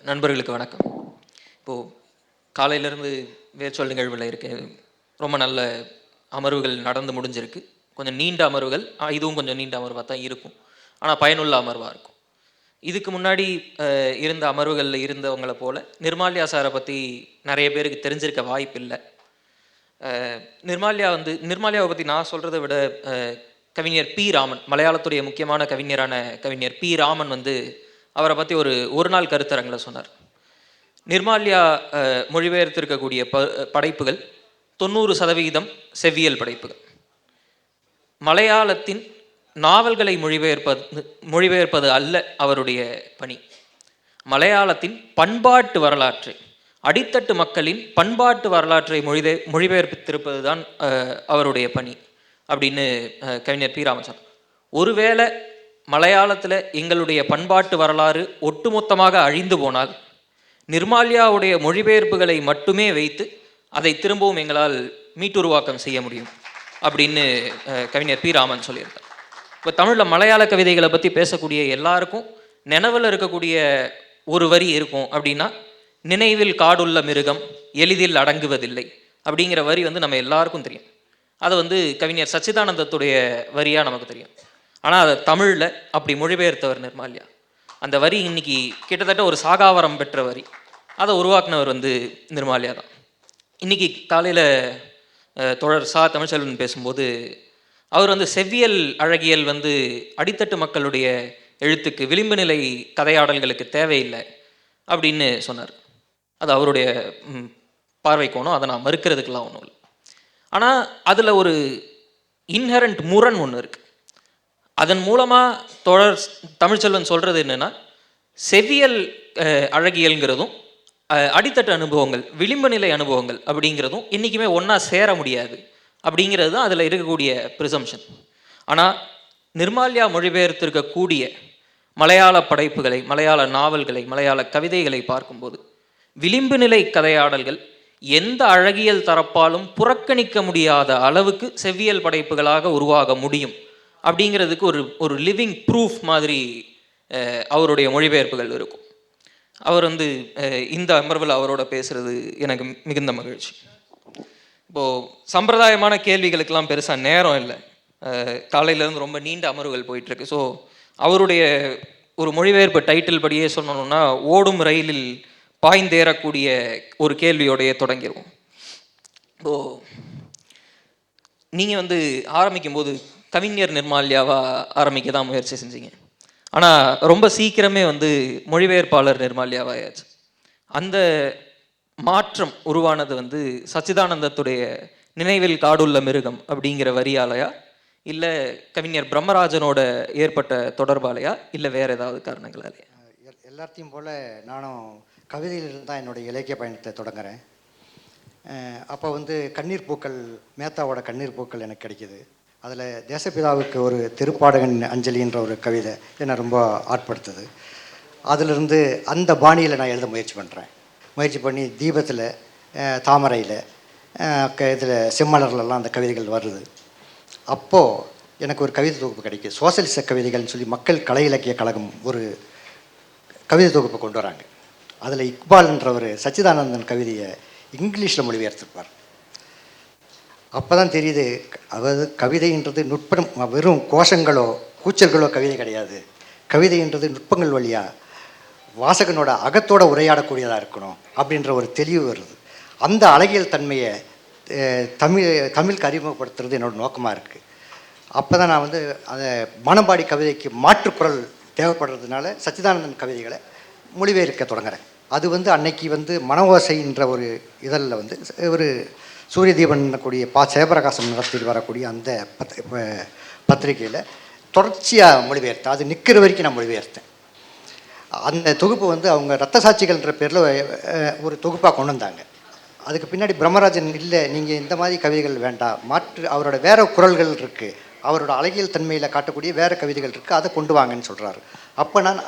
நண்பர்களுக்கு வணக்கம். இப்போது காலையிலேருந்து வேர்ச்சொல் நிகழ்வில் இருக்கு. ரொம்ப நல்ல அமர்வுகள் நடந்து முடிஞ்சிருக்கு. கொஞ்சம் நீண்ட அமர்வுகள், இதுவும் கொஞ்சம் நீண்ட அமர்வாக தான் இருக்கும். ஆனால் பயனுள்ள அமர்வாக இருக்கும். இதுக்கு முன்னாடி இருந்த அமர்வுகளில் இருந்தவங்களை போல் நிர்மால்யா சாரை பற்றி நிறைய பேருக்கு தெரிஞ்சிருக்க வாய்ப்பு இல்லை. நிர்மால்யாவை பற்றி நான் சொல்கிறத விட கவிஞர் பி ராமன், மலையாளத்துடைய முக்கியமான கவிஞரான கவிஞர் பி ராமன் அவரை பற்றி ஒரு நாள் கருத்தரங்கில் சொன்னார். நிர்மால்யா மொழிபெயர்த்திருக்கக்கூடிய படைப்புகள் 90% செவ்வியல் படைப்புகள். மலையாளத்தின் நாவல்களை மொழிபெயர்ப்பது அல்ல அவருடைய பணி. மலையாளத்தின் பண்பாட்டு வரலாற்றை, அடித்தட்டு மக்களின் பண்பாட்டு வரலாற்றை மொழிபெயர்ப்பித்திருப்பது தான் அவருடைய பணி அப்படின்னு கவிஞர் பி ராமன் சொன்னார். ஒருவேளை மலையாளத்தில் எங்களுடைய பண்பாட்டு வரலாறு ஒட்டுமொத்தமாக அழிந்து போனால் நிர்மால்யாவுடைய மொழிபெயர்ப்புகளை மட்டுமே வைத்து அதை திரும்பவும் எங்களால் மீட்டுருவாக்கம் செய்ய முடியும் அப்படின்னு கவிஞர் பி ராமன் சொல்லியிருக்கார். இப்போ தமிழில் மலையாள கவிதைகளை பற்றி பேசக்கூடிய எல்லாருக்கும் நினைவில் இருக்கக்கூடிய ஒரு வரி இருக்கும். அப்படின்னா, நினைவில் காடுள்ள மிருகம் எளிதில் அடங்குவதில்லை அப்படிங்கிற வரி நம்ம எல்லாருக்கும் தெரியும். அது கவிஞர் சச்சிதானந்தத்துடைய வரியாக நமக்கு தெரியும். ஆனால் அதை தமிழில் அப்படி மொழிபெயர்த்தவர் நிர்மால்யா. அந்த வரி இன்னைக்கு கிட்டத்தட்ட ஒரு சாகாவரம் பெற்ற வரி. அதை உருவாக்குனவர் நிர்மால்யா தான். இன்றைக்கி காலையில் தோழர் தமிழ்ச்செல்வன் பேசும்போது அவர் செவ்வியல் அழகியல் அடித்தட்டு மக்களுடைய எழுத்துக்கு, விளிம்பு நிலை கதையாடல்களுக்கு தேவையில்லை அப்படின்னு சொன்னார். அது அவருடைய பார்வை கோணம். அதை நான் மறுக்கிறதுக்கெல்லாம் ஒன்றும் இல்லை. ஆனால் அதில் ஒரு இன்ஹரண்ட் முரண் ஒன்று இருக்குது. அதன் மூலமாக தோழர் தமிழ்ச்செல்வன் சொல்கிறது என்னென்னா, செவ்வியல் அழகியல்ங்கிறதும் அடித்தட்டு அனுபவங்கள், விளிம்பு நிலை அனுபவங்கள் அப்படிங்கிறதும் என்றைக்குமே ஒன்றா சேர முடியாது அப்படிங்கிறது தான் அதில் இருக்கக்கூடிய ப்ரிசம்ஷன். ஆனால் நிர்மால்யா மொழிபெயர்த்திருக்கக்கூடிய மலையாள படைப்புகளை, மலையாள நாவல்களை, மலையாள கவிதைகளை பார்க்கும்போது விளிம்பு நிலை கதையாடல்கள் எந்த அழகியல் தரப்பாலும் புறக்கணிக்க முடியாத அளவுக்கு செவ்வியல் படைப்புகளாக உருவாக முடியும் அப்படிங்கிறதுக்கு ஒரு லிவிங் ப்ரூஃப் மாதிரி அவருடைய மொழிபெயர்ப்புகள் இருக்கும். அவர் இந்த அமர்வில் அவரோட பேசுகிறது எனக்கு மிகுந்த மகிழ்ச்சி. இப்போது சம்பிரதாயமான கேள்விகளுக்கெல்லாம் பெருசாக நேரம் இல்லை. காலையிலேருந்து ரொம்ப நீண்ட அமர்வுகள் போயிட்டுருக்கு. ஸோ அவருடைய ஒரு மொழிபெயர்ப்பு டைட்டில் படியே சொல்லணும்னா, ஓடும் ரயிலில் பாய்ந்தேறக்கூடிய ஒரு கேள்வியோடையே தொடங்கிடுவோம். இப்போது நீங்கள் ஆரம்பிக்கும் போது கவிஞர் நிர்மால்யாவாக ஆரம்பிக்க தான் முயற்சி செஞ்சீங்க. ஆனால் ரொம்ப சீக்கிரமே மொழிபெயர்ப்பாளர் நிர்மால்யாவாயாச்சு. அந்த மாற்றம் உருவானது சச்சிதானந்தத்துடைய நினைவில் காடுள்ள மிருகம் அப்படிங்கிற வரியாலையா, இல்லை கவிஞர் பிரம்மராஜனோட ஏற்பட்ட தொடர்பாலையா, இல்லை வேறு ஏதாவது காரணங்களாலையா? எல்லாத்தையும் போல் நானும் கவிதையிலிருந்து தான் என்னுடைய இலக்கிய பயணத்தை தொடங்குறேன். அப்போ கண்ணீர் பூக்கள், மேத்தாவோட கண்ணீர் பூக்கள் எனக்கு கிடைக்கிது. அதில் தேசப்பிதாவுக்கு ஒரு திருப்பாடகன் அஞ்சலின்ற ஒரு கவிதை என்னை ரொம்ப ஆட்படுத்துது. அதிலிருந்து அந்த பாணியில் நான் எழுத முயற்சி பண்ணி தீபத்தில், தாமரையில், இதில் செம்மலர்லாம் அந்த கவிதைகள் வருது. அப்போது எனக்கு ஒரு கவிதை தொகுப்பு கிடைக்கும். சோசலிச கவிதைகள்னு சொல்லி மக்கள் கலை இலக்கிய கழகம் ஒரு கவிதை தொகுப்பை கொண்டு வராங்க. அதில் இக்பால்ன்ற ஒரு சச்சிதானந்தன் கவிதையை இங்கிலீஷில் மொழிபெயர்த்திருப்பார். அப்போ தான் தெரியுது, அதாவது கவிதைன்றது நுட்பம், வெறும் கோஷங்களோ கூச்சல்களோ கவிதை கிடையாது. கவிதைன்றது நுட்பங்கள் வழியாக வாசகனோட அகத்தோட உரையாடக்கூடியதாக இருக்கணும் அப்படின்ற ஒரு தெளிவு வருது. அந்த அழகியல் தன்மையை தமிழுக்கு அறிமுகப்படுத்துறது என்னோடய நோக்கமாக இருக்குது. அப்போ தான் நான் அந்த மனம்பாடி கவிதைக்கு மாற்றுக்குரல் தேவைப்படுறதுனால சச்சிதானந்தன் கவிதைகளை மொழிபெயர்க்க தொடங்குறேன். அது அன்னைக்கு மனோசைன்ற ஒரு இதழில் ஒரு சூரிய தீபன் கூடிய சேபரகாசம் நடத்திட்டு வரக்கூடிய அந்த பத்திரிகையில் தொடர்ச்சியாக மொழிபெயர்த்தேன். அது நிற்கிற வரைக்கும் நான் மொழிபெயர்த்தேன். அந்த தொகுப்பு அவங்க ரத்த சாட்சிகள்ன்ற பேரில் ஒரு தொகுப்பாக கொண்டு வந்தாங்க. அதுக்கு பின்னாடி பிரம்மராஜன், இல்லை நீங்கள் இந்த மாதிரி கவிதைகள் வேண்டாம், மாற்று அவரோட வேறு குரல்கள் இருக்குது, அவரோட அழகியல் தன்மையில் காட்டக்கூடிய வேறு கவிதைகள் இருக்குது, அதை கொண்டு வாங்கன்னு சொல்கிறாரு. அப்போ நான்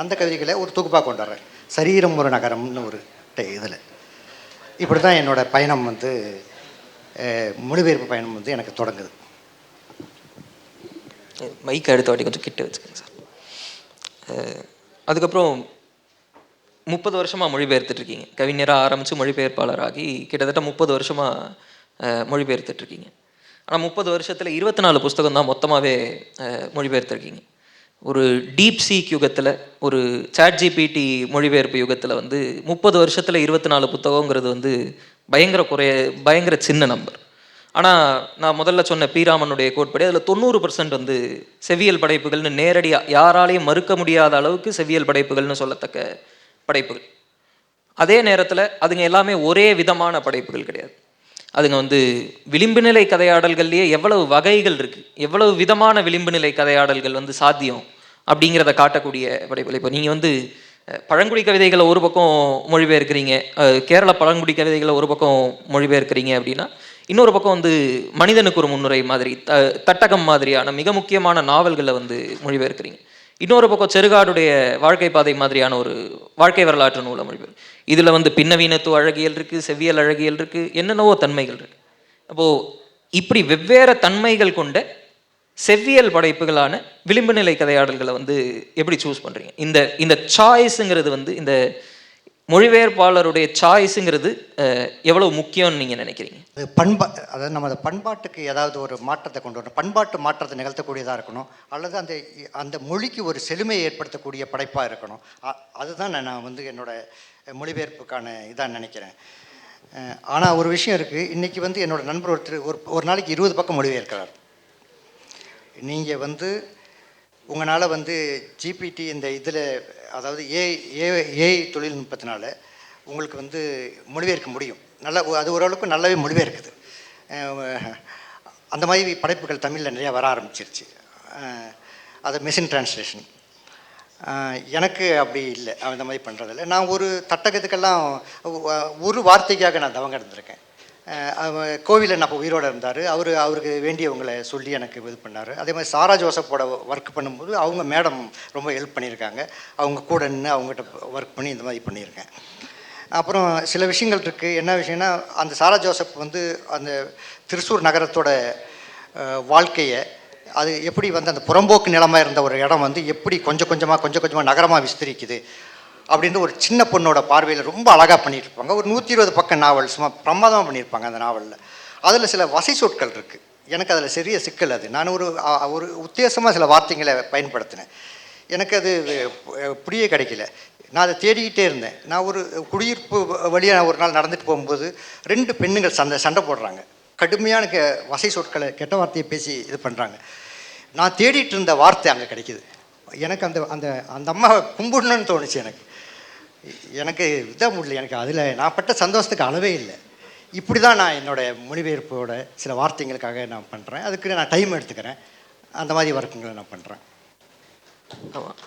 அந்த கவிதைகளை ஒரு தொகுப்பாக கொண்டு வரேன். சரீரம் ஒரு நகரம்னு ஒரு இதில். இப்படி தான் என்னோடய பயணம் மொழிபெயர்ப்பு பயணம் எனக்கு தொடங்குது. மைக் அடுத்த வாட்டி கொஞ்சம் கிட்ட வச்சுக்கோங்க சார். அதுக்கப்புறம் 30 வருஷமாக மொழிபெயர்த்துட்டு இருக்கீங்க. கவிஞராக ஆரம்பித்து மொழிபெயர்ப்பாளராகி கிட்டத்தட்ட 30 வருஷமாக மொழிபெயர்த்துட்ருக்கீங்க. ஆனால் 30 வருஷத்தில் 24 புஸ்தகம் தான் மொத்தமாகவே மொழிபெயர்த்துருக்கீங்க. ஒரு டீப் சீக் யுகத்தில், ஒரு சாட் ஜிபிடி மொழிபெயர்ப்பு யுகத்தில் வந்து 30 வருஷத்தில் 24 புத்தகங்கிறது வந்து பயங்கர சின்ன நம்பர். ஆனால் நான் முதல்ல சொன்ன பீராமனுடைய கோட்படி அதில் 90% வந்து செவ்வியல் படைப்புகள்னு நேரடியாக யாராலையும் மறுக்க முடியாத அளவுக்கு செவ்வியல் படைப்புகள்னு சொல்லத்தக்க படைப்புகள். அதே நேரத்தில் அதுங்க எல்லாமே ஒரே விதமான படைப்புகள் கிடையாது. அதுங்க வந்து விளிம்பு நிலை கதையாடல்கள்லேயே எவ்வளவு வகைகள் இருக்குது, எவ்வளவு விதமான விளிம்பு நிலை கதையாடல்கள் வந்து சாத்தியம் அப்படிங்கிறத காட்டக்கூடிய படைப்புகள். இப்போ நீங்கள் வந்து பழங்குடி கவிதைகளை ஒரு பக்கம் மொழிபெயர்க்கிறீங்க, கேரள பழங்குடி கவிதைகளை ஒரு பக்கம் மொழிபெயர்க்கிறீங்க அப்படின்னா, இன்னொரு பக்கம் வந்து மனிதனுக்கு ஒரு முன்னுரை மாதிரி, தட்டகம் மாதிரியான மிக முக்கியமான நாவல்களை வந்து மொழிபெயர்க்கிறீங்க. இன்னொரு பக்கம் செருகாடுடைய வாழ்க்கை பாதை மாதிரியான ஒரு வாழ்க்கை வரலாற்று நூலை மொழிபெயர். இதில் வந்து பின்னவீனத்துவ அழகியல் இருக்குது, செவ்வியல் அழகியல் இருக்குது, என்னென்னவோ தன்மைகள் இருக்குது. அப்போது இப்படி வெவ்வேறு தன்மைகள் கொண்ட செவ்வியல் படைப்புகளான விளிம்பு நிலை கதையாடல்களை வந்து எப்படி சூஸ் பண்ணுறீங்க? இந்த சாய்ஸுங்கிறது வந்து, இந்த மொழிபெயர்ப்பாளருடைய சாய்ஸுங்கிறது எவ்வளோ முக்கியம்னு நீங்கள் நினைக்கிறீங்க? அது அதாவது நம்ம பண்பாட்டுக்கு ஏதாவது ஒரு மாற்றத்தை கொண்டு வரணும், பண்பாட்டு மாற்றத்தை நிகழ்த்தக்கூடியதாக இருக்கணும், அல்லது அந்த அந்த மொழிக்கு ஒரு செழுமையை ஏற்படுத்தக்கூடிய படைப்பாக இருக்கணும். அதுதான் நான் வந்து என்னோடய மொழிபெயர்ப்புக்கான இதான் நினைக்கிறேன். ஆனால் ஒரு விஷயம் இருக்குது. இன்றைக்கி வந்து என்னோடய நண்பர் ஒருத்தர் ஒரு நாளைக்கு 20 பக்கம் மொழிபெயர்க்கிறார். நீங்கள் வந்து உங்களால் வந்து ஜிபிடி இந்த இதில், அதாவது ஏஐ தொழில்நுட்பத்தினால உங்களுக்கு வந்து மொழிபெயர்க்க முடியும். அது ஓரளவுக்கு நல்லாவே மொழிபெயர்க்குது. அந்த மாதிரி படைப்புகள் தமிழில் நிறையா வர ஆரம்பிச்சிருச்சு. அது மெஷின் டிரான்ஸ்லேஷன். எனக்கு அப்படி இல்லை, அந்த மாதிரி பண்ணுறதில்ல. நான் ஒரு தட்டகத்துக்கெல்லாம் ஒரு வார்த்தைக்காக நான் தவங்க இருந்திருக்கேன். கோவிலில் நான் உயிரோடு இருந்தார். அவருக்கு வேண்டியவங்களை சொல்லி எனக்கு இது பண்ணார். அதே மாதிரி சாரா ஜோசப்போட ஒர்க் பண்ணும்போது அவங்க மேடம் ரொம்ப ஹெல்ப் பண்ணியிருக்காங்க. அவங்க கூட நின்று அவங்ககிட்ட ஒர்க் பண்ணி இந்த மாதிரி பண்ணியிருக்கேன். அப்புறம் சில விஷயங்கள் இருக்குது. என்ன விஷயம்னா, அந்த சாரா ஜோசப் வந்து அந்த திருச்சூர் நகரத்தோட வாழ்க்கையை, அது எப்படி வந்து அந்த புறம்போக்கு நிலமாக இருந்த ஒரு இடம் வந்து எப்படி கொஞ்சம் கொஞ்சமாக நகரமாக விஸ்தரிக்குது அப்படின்னு ஒரு சின்ன பொண்ணோட பார்வையில் ரொம்ப அழகாக பண்ணியிருப்பாங்க. ஒரு 120 பக்கம் நாவல், சும்மா பிரமாதமாக பண்ணியிருப்பாங்க அந்த நாவலில். அதில் சில வசை சொற்கள் இருக்குது. எனக்கு அதில் சிறிய சிக்கல். அது நான் ஒரு உத்தேசமாக சில வார்த்தைகளை பயன்படுத்தினேன். எனக்கு அது புரிய கிடைக்கல. நான் அதை தேடிக்கிட்டே இருந்தேன். நான் ஒரு குடியிருப்பு வழியாக ஒரு நாள் நடந்துட்டு போகும்போது 2 பெண்ணுங்கள் சண்டை போடுறாங்க. கடுமையான வசை சொற்களை, கெட்ட வார்த்தையை பேசி இது பண்ணுறாங்க. நான் தேடிட்டு இருந்த வார்த்தை அங்கே கிடைக்கிது. எனக்கு அந்த அந்த அந்த அம்மாவை கும்பிடணும்னு தோணுச்சு. எனக்கு இதாக முடியல. எனக்கு அதில் நான் பட்ட சந்தோஷத்துக்கு அளவே இல்லை. இப்படி தான் நான் என்னோடய மொழிபெயர்ப்போட சில வார்த்தைங்களுக்காக நான் பண்ணுறேன். அதுக்கு நான் டைம் எடுத்துக்கிறேன். அந்த மாதிரி ஒர்க்குங்களை நான் பண்ணுறேன். ஆமாம்.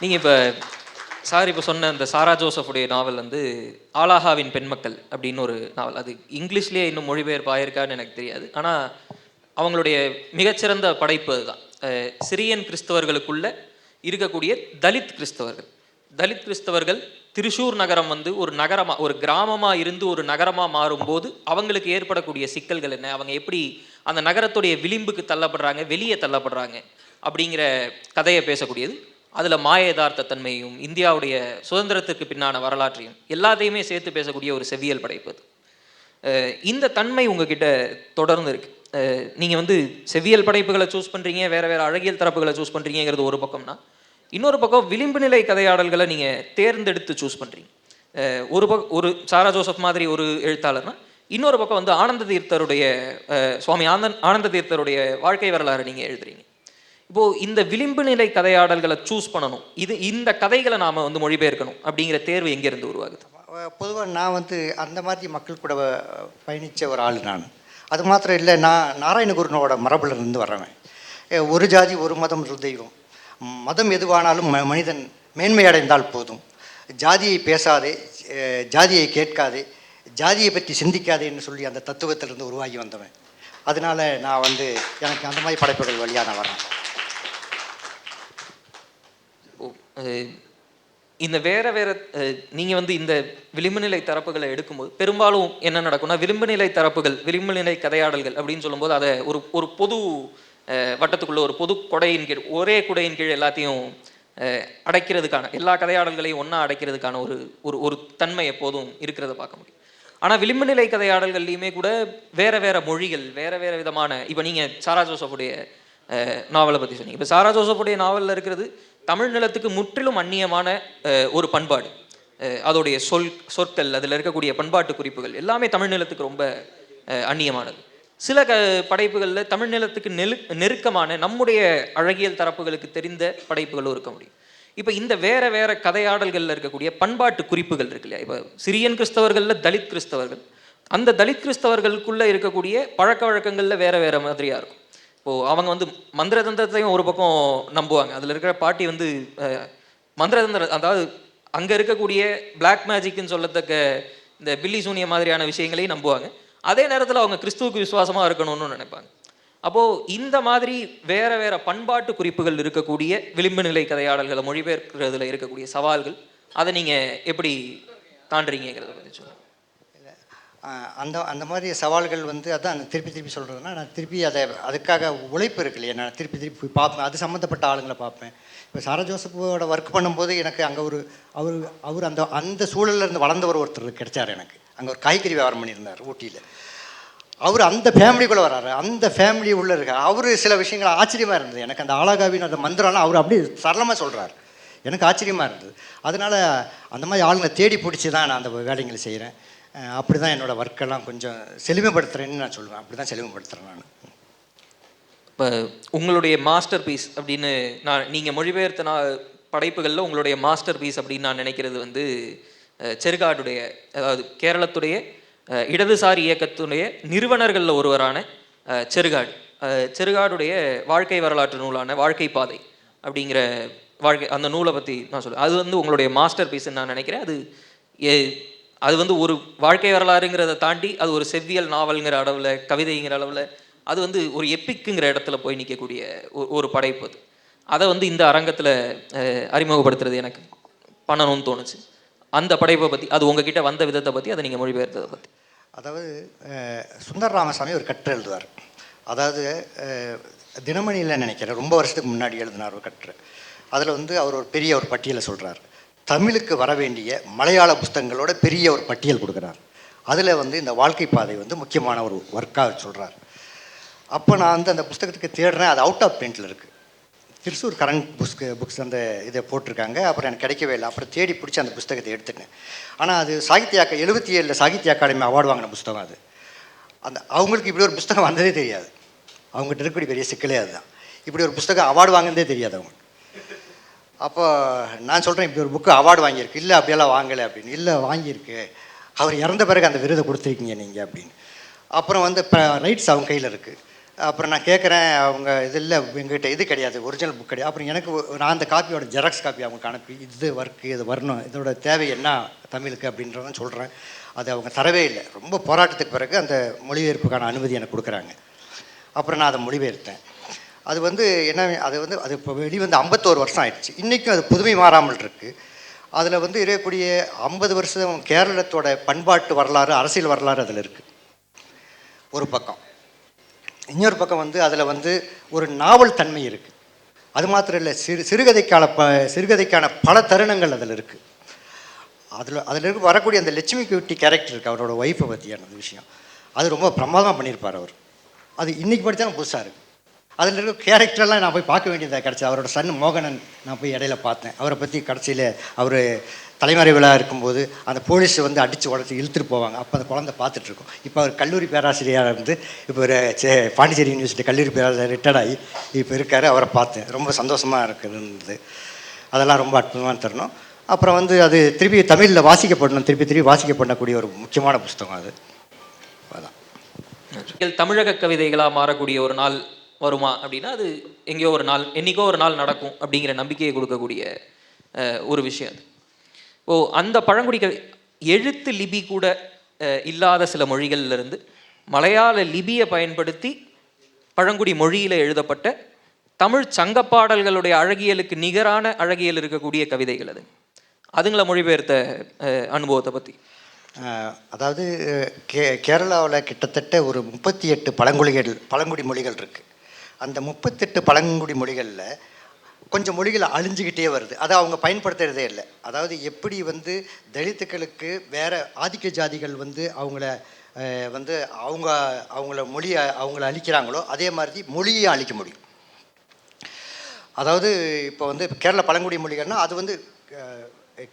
நீங்கள் இப்போ சொன்ன இந்த சாரா ஜோசஃபுடைய நாவல் வந்து ஆலாஹாவின் பெண்மக்கள் அப்படின்னு ஒரு நாவல். அது இங்கிலீஷ்லேயே இன்னும் மொழிபெயர்ப்பு ஆயிருக்கான்னு எனக்கு தெரியாது. ஆனால் அவங்களுடைய மிகச்சிறந்த படைப்பு அதுதான். சிரியன் கிறிஸ்தவர்களுக்குள்ள இருக்கக்கூடிய தலித் கிறிஸ்தவர்கள் திருச்சூர் நகரம் வந்து ஒரு கிராமமாக இருந்து ஒரு நகரமாக மாறும்போது அவங்களுக்கு ஏற்படக்கூடிய சிக்கல்கள் என்ன, அவங்க எப்படி அந்த நகரத்துடைய விளிம்புக்கு தள்ளப்படுறாங்க, வெளியே தள்ளப்படுறாங்க அப்படிங்கிற கதையை பேசக்கூடியது. அதில் மாய யதார்த்த தன்மையும் இந்தியாவுடைய சுதந்திரத்துக்கு பின்னான வரலாற்றையும் எல்லாத்தையுமே சேர்த்து பேசக்கூடிய ஒரு செவ்வியல் படைப்பு அது. இந்த தன்மை உங்ககிட்ட தொடர்ந்து இருக்குது. நீங்கள் வந்து செவ்வியல் படைப்புகளை சூஸ் பண்ணுறீங்க, வேறு அழகியல் தரப்புகளை சூஸ் பண்ணுறீங்கிறது ஒரு பக்கம்னா, இன்னொரு பக்கம் விளிம்பு நிலை கதையாடல்களை நீங்கள் தேர்ந்தெடுத்து சூஸ் பண்ணுறீங்க. ஒரு சாரா ஜோசப் மாதிரி ஒரு எழுத்தாளர்னா, இன்னொரு பக்கம் வந்து சுவாமி ஆனந்த தீர்த்தருடைய வாழ்க்கை வரலாறு நீங்கள் எழுதுறீங்க. இப்போது இந்த விளிம்பு நிலை கதையாடல்களை சூஸ் பண்ணணும், இந்த கதைகளை நாம் வந்து மொழிபெயர்க்கணும் அப்படிங்கிற தேர்வு எங்கேருந்து உருவாகுது? பொதுவாக நான் வந்து அந்த மாதிரி மக்கள் கூட பயணித்த ஒரு ஆள் நான். அது மாத்திரம் இல்லை, நான் நாராயணகுருனோட மரபில் இருந்து வர்றவன். ஒரு ஜாதி ஒரு மதம் ஒரு தெய்வம். மதம் எதுவானாலும் மனிதன் மேன்மையடைந்தால் போதும். ஜாதியை பேசாதே, ஜாதியை கேட்காதே, ஜாதியை பற்றி சிந்திக்காதேன்னு சொல்லி அந்த தத்துவத்திலிருந்து உருவாகி வந்தவன். அதனால நான் வந்து எனக்கு அந்த மாதிரி படைப்புகள் வழியாக நான் வரேன். இந்த வேறு நீங்கள் வந்து இந்த விளிம்பு நிலை தரப்புகளை எடுக்கும்போது பெரும்பாலும் என்ன நடக்கும்னா, விளிம்பு நிலை தரப்புகள், விளிம்பு நிலை கதையாடல்கள் அப்படின்னு சொல்லும்போது அதை ஒரு பொது வட்டத்துக்குள்ள, ஒரு பொது கொடையின் கீழ், ஒரே குடையின் கீழ் எல்லாத்தையும் அடைக்கிறதுக்கான எல்லா கதையாடல்களையும் ஒன்றா அடைக்கிறதுக்கான ஒரு ஒரு ஒரு தன்மை எப்போதும் இருக்கிறத பார்க்க முடியும். ஆனால் விளிம்பு நிலை கதையாடல்கள்லையுமே கூட வேற வேற மொழிகள், வேற வேற விதமான, இப்போ நீங்கள் சாரா ஜோசஃபுடைய நாவலை பற்றி சொன்னீங்க. இப்போ சாரா ஜோசஃபுடைய நாவலில் இருக்கிறது தமிழ் நிலத்துக்கு முற்றிலும் அந்நியமான ஒரு பண்பாடு. அதோடைய சொற்கள், அதில் இருக்கக்கூடிய பண்பாட்டு குறிப்புகள் எல்லாமே தமிழ் நிலத்துக்கு ரொம்ப அந்நியமானது. சில படைப்புகளில் தமிழ் நிலத்துக்கு நெருக்கமான நம்முடைய அழகியல் தரப்புகளுக்கு தெரிந்த படைப்புகளும் இருக்க முடியும். இப்போ இந்த வேற வேற கதையாடல்களில் இருக்கக்கூடிய பண்பாட்டு குறிப்புகள் இருக்கு இல்லையா? இப்போ சிரியன் கிறிஸ்தவர்களில் தலித் கிறிஸ்தவர்கள், அந்த தலித் கிறிஸ்தவர்களுக்குள்ளே இருக்கக்கூடிய பழக்க வழக்கங்களில் வேற வேற மாதிரியாக இருக்கும். இப்போது அவங்க வந்து மந்திரதந்திரத்தையும் ஒரு பக்கம் நம்புவாங்க. அதில் இருக்கிற பாட்டி வந்து மந்திரதந்திர, அதாவது அங்கே இருக்கக்கூடிய பிளாக் மேஜிக்னு சொல்லத்தக்க இந்த பில்லி சூனிய மாதிரியான விஷயங்களையும் நம்புவாங்க. அதே நேரத்தில் அவங்க கிறிஸ்துவுக்கு விசுவாசமாக இருக்கணும்னு நினைப்பாங்க. அப்போது இந்த மாதிரி வேற வேற பண்பாட்டு குறிப்புகள் இருக்கக்கூடிய விளிம்பு நிலை கதையாடல்களை மொழிபெயர்க்கிறதுல இருக்கக்கூடிய சவால்கள், அதை நீங்கள் எப்படி தாண்டுறீங்கிறத பற்றி சொல்லுங்கள். அந்த அந்த மாதிரி சவால்கள் வந்து அதான் திருப்பி திருப்பி சொல்கிறதுனா, நான் திருப்பி அதுக்காக உழைப்பு இருக்கு இல்லையா, நான் திருப்பி திருப்பி போய் பார்ப்பேன், அது சம்மந்தப்பட்ட ஆளுங்களை பார்ப்பேன். இப்போ சாரா ஜோசப்போட ஒர்க் பண்ணும்போது எனக்கு அங்கே அவர் அந்த அந்த சூழலில் இருந்து வளர்ந்தவர் ஒருத்தர் கிடைச்சார் எனக்கு. அங்கே ஒரு காய்கறி வியாபாரம் பண்ணியிருந்தார் ஊட்டியில். அவர் அந்த ஃபேமிலிக்குள்ளே வர்றாரு, அந்த ஃபேமிலி உள்ளே இருக்கார். அவர் சில விஷயங்கள் ஆச்சரியமாக இருந்தது எனக்கு. அந்த ஆலாகாவின் அந்த மந்திரம்லாம் அவர் அப்படியே சரளமாக சொல்கிறார், எனக்கு ஆச்சரியமாக இருந்தது. அதனால் அந்த மாதிரி ஆளுங்களை தேடி பிடிச்சி தான் நான் அந்த வேலைங்களை செய்கிறேன். அப்படி தான் என்னோடய ஒர்க்கெல்லாம் கொஞ்சம் செழுமைப்படுத்துகிறேன்னு நான் சொல்லுவேன். அப்படி தான் செழுமைப்படுத்துகிறேன் நான். இப்போ உங்களுடைய மாஸ்டர் பீஸ் அப்படின்னு நீங்கள் மொழிபெயர்த்த படைப்புகளில் உங்களுடைய மாஸ்டர் பீஸ் அப்படின்னு நான் நினைக்கிறது வந்து செருகாடுடைய, அதாவது கேரளத்துடைய இடதுசாரி இயக்கத்துடைய நிறுவனர்களில் ஒருவரான செருகாடுடைய வாழ்க்கை வரலாற்று நூலான வாழ்க்கை பாதை அப்படிங்கிற அந்த நூலை பற்றி நான் சொல்லுவேன். அது வந்து உங்களுடைய மாஸ்டர் பீஸ்ன்னு நான் நினைக்கிறேன். அது வந்து ஒரு வாழ்க்கை வரலாறுங்கிறத தாண்டி அது ஒரு செவ்வியல் நாவல்ங்கிற அளவில், கவிதைங்கிற அளவில் அது வந்து ஒரு எப்பிக்குங்கிற இடத்துல போய் நிற்கக்கூடிய ஒரு படைப்பு. அதை வந்து இந்த அரங்கத்தில் அறிமுகப்படுத்துறது எனக்கு பண்ணணும்னு தோணுச்சு. அந்த படைப்பை பற்றி, அது உங்ககிட்ட வந்த விதத்தை பற்றி, அதை நீங்கள் மொழிபெயர்த்ததை பற்றி. அதாவது சுந்தர் ராமசாமி ஒரு கட்டுரை எழுதுவார். அதாவது தினமணியில் நினைக்கிறேன், ரொம்ப வருஷத்துக்கு முன்னாடி எழுதினார் ஒரு கட்டுரை. அதில் வந்து அவர் ஒரு பெரிய ஒரு பட்டியலை சொல்கிறார். தமிழுக்கு வர வேண்டிய மலையாள புஸ்தகங்களோட பெரிய ஒரு பட்டியல் கொடுக்குறார். அதில் வந்து இந்த வாழ்க்கை பாதை வந்து முக்கியமான ஒரு ஒர்க்காக சொல்கிறார். அப்போ நான் வந்து அந்த புஸ்தகத்துக்கு தேடுறேன். அது அவுட் ஆஃப் பிரிண்டில் இருக்குது. திருச்சூர் கரண்ட் புக்ஸ் அந்த இதை போட்டிருக்காங்க. அப்புறம் எனக்கு கிடைக்கவே இல்லை. அப்புறம் தேடி பிடிச்சி அந்த புஸ்தகத்தை எடுத்துட்டேன். ஆனால் அது 77 சாகித்ய அகாடமி அவார்டு வாங்கின புஸ்தகம். அது அவங்களுக்கு இப்படி ஒரு புஸ்தகம் வந்ததே தெரியாது. அவங்ககிட்ட இருக்கக்கூடிய பெரிய சிக்கலே அதுதான். இப்படி ஒரு புஸ்தகம் அவார்டு வாங்கினதே தெரியாது அவங்க. அப்போ நான் சொல்கிறேன், இப்படி ஒரு புக்கு அவார்டு வாங்கியிருக்கு. இல்லை அப்படியெல்லாம் வாங்கலை அப்படின்னு. இல்லை வாங்கியிருக்கு, அவர் இறந்த பிறகு அந்த விருதை கொடுத்துருக்கீங்க நீங்கள் அப்படின்னு. அப்புறம் வந்து இப்போ ரைட்ஸ் அவங்க கையில் இருக்குது. அப்புறம் நான் கேட்குறேன், அவங்க இது இல்லை எங்ககிட்ட இது கிடையாது, ஒரிஜினல் புக் கிடையாது. அப்புறம் எனக்கு நான் அந்த காப்பியோட ஜெராக்ஸ் காப்பி அவங்களுக்கு அனுப்பி, இது ஒர்க்கு இது வரணும், இதோட தேவை என்ன தமிழுக்கு அப்படின்றதான் சொல்கிறேன். அது அவங்க தரவே இல்லை. ரொம்ப போராட்டத்துக்கு பிறகு அந்த மொழிபெயர்ப்புக்கான அனுமதி எனக்கு கொடுக்குறாங்க. அப்புறம் நான் அதை மொழிபெயர்த்தேன். அது வந்து என்ன, அது இப்போ வெளிவந்து 51 வருஷம் ஆயிடுச்சு. இன்றைக்கும் அது புதுமை மாறாமல் இருக்குது. அதில் வந்து இருக்கக்கூடிய 50 வருஷம் கேரளத்தோட பண்பாட்டு வரலாறு, அரசியல் வரலாறு அதில் இருக்குது ஒரு பக்கம். இன்னொரு பக்கம் வந்து அதில் வந்து ஒரு நாவல் தன்மை இருக்குது. அது மாத்திரம் இல்லை, சிறுகதைக்கான பல தருணங்கள் அதில் இருக்குது. அதில் இருக்க வரக்கூடிய அந்த லட்சுமி குட்டி கேரக்டர் இருக்குது, அவரோட ஒய்ஃபை பற்றியான விஷயம். அது ரொம்ப பிரமாதமாக பண்ணியிருப்பார் அவர். அது இன்றைக்கி படித்தாலும் புதுசாக இருக்குது. அதில் இருக்க கேரக்டரெல்லாம் நான் போய் பார்க்க வேண்டியதாக கிடச்சி. அவரோட சன் மோகனன் நான் போய் இடையில பார்த்தேன். அவரை பற்றி கடைசியில் அவர் தலைமறை விழா இருக்கும்போது அந்த போலீஸ் வந்து அடித்து உடச்சி இழுத்துட்டு போவாங்க. அப்போ அந்த குழந்தை பார்த்துட்ருக்கோம். இப்போ அவர் கல்லூரி பேராசிரியராக இருந்து இப்போ ஒரு பாண்டிச்சேரி யூனிவர்சிட்டி கல்லூரி பேராசிரியர் ரிட்டையர்ட் ஆகி இப்போ இருக்கார். அவரை பார்த்தேன், ரொம்ப சந்தோஷமாக இருக்குது. அதெல்லாம் ரொம்ப அற்புதமான தருணம். அப்புறம் வந்து அது திருப்பி தமிழில் வாசிக்கப்படணும், திருப்பி வாசிக்கப்படக்கூடிய ஒரு முக்கியமான புஸ்தகம் அது. அதான் தமிழக கவிதைகளாக மாறக்கூடிய ஒரு நாள் வருமா அப்படின்னா, அது எங்கேயோ ஒரு நாள், என்றைக்கோ ஒரு நாள் நடக்கும் அப்படிங்கிற நம்பிக்கையை கொடுக்கக்கூடிய ஒரு விஷயம் அது. அந்த பழங்குடி எழுத்து லிபி கூட இல்லாத சில மொழிகள்லேருந்து மலையாள லிபியை பயன்படுத்தி பழங்குடி மொழியில் எழுதப்பட்ட தமிழ் சங்கப்பாடல்களுடைய அழகியலுக்கு நிகரான அழகியல் இருக்கக்கூடிய கவிதைகள் அதுங்களை மொழிபெயர்த்த அனுபவத்தை பற்றி. அதாவது கேரளாவில் கிட்டத்தட்ட ஒரு 38 பழங்குடி மொழிகள் இருக்குது. அந்த 38 பழங்குடி மொழிகளில் கொஞ்சம் மொழிகள் அழிஞ்சிக்கிட்டே வருது. அதை அவங்க பயன்படுத்துகிறதே இல்லை. அதாவது எப்படி வந்து தலித்துக்களுக்கு வேறு ஆதிக்க ஜாதிகள் வந்து அவங்கள வந்து அவங்கள மொழியை அவங்கள அழிக்கிறாங்களோ அதே மாதிரி மொழியை அழிக்க முடியும். அதாவது இப்போ வந்து கேரள பழங்குடி மொழிகள்னால் அது வந்து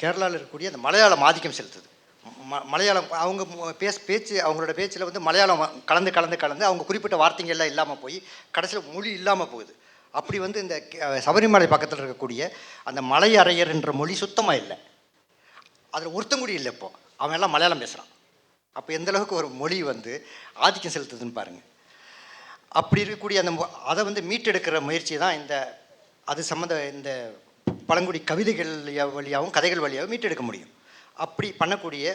கேரளாவில் இருக்கக்கூடிய அந்த மலையாளம் ஆதிக்கம் செலுத்துது. மலையாளம் அவங்க பேச்சு அவங்களோட பேச்சில் வந்து மலையாளம் கலந்து அவங்க குறிப்பிட்ட வார்த்தைகள்லாம் இல்லாமல் போய் கடைசியில் மொழி இல்லாமல் போகுது. அப்படி வந்து இந்த சபரிமலை பக்கத்தில் இருக்கக்கூடிய அந்த மலையறையர் என்ற மொழி சுத்தமாக இல்லை. அதில் ஒருத்தங்குடி இல்லை. இப்போது அவன் எல்லாம் மலையாளம் பேசுகிறான். அப்போ எந்தளவுக்கு ஒரு மொழி வந்து ஆதிக்கம் செலுத்துதுன்னு பாருங்கள். அப்படி இருக்கக்கூடிய அந்த அதை வந்து மீட்டெடுக்கிற முயற்சி தான் இந்த பழங்குடி கவிதைகள் வழியாகவும் கதைகள் வழியாகவும் மீட்டெடுக்க முடியும். அப்படி பண்ணக்கூடிய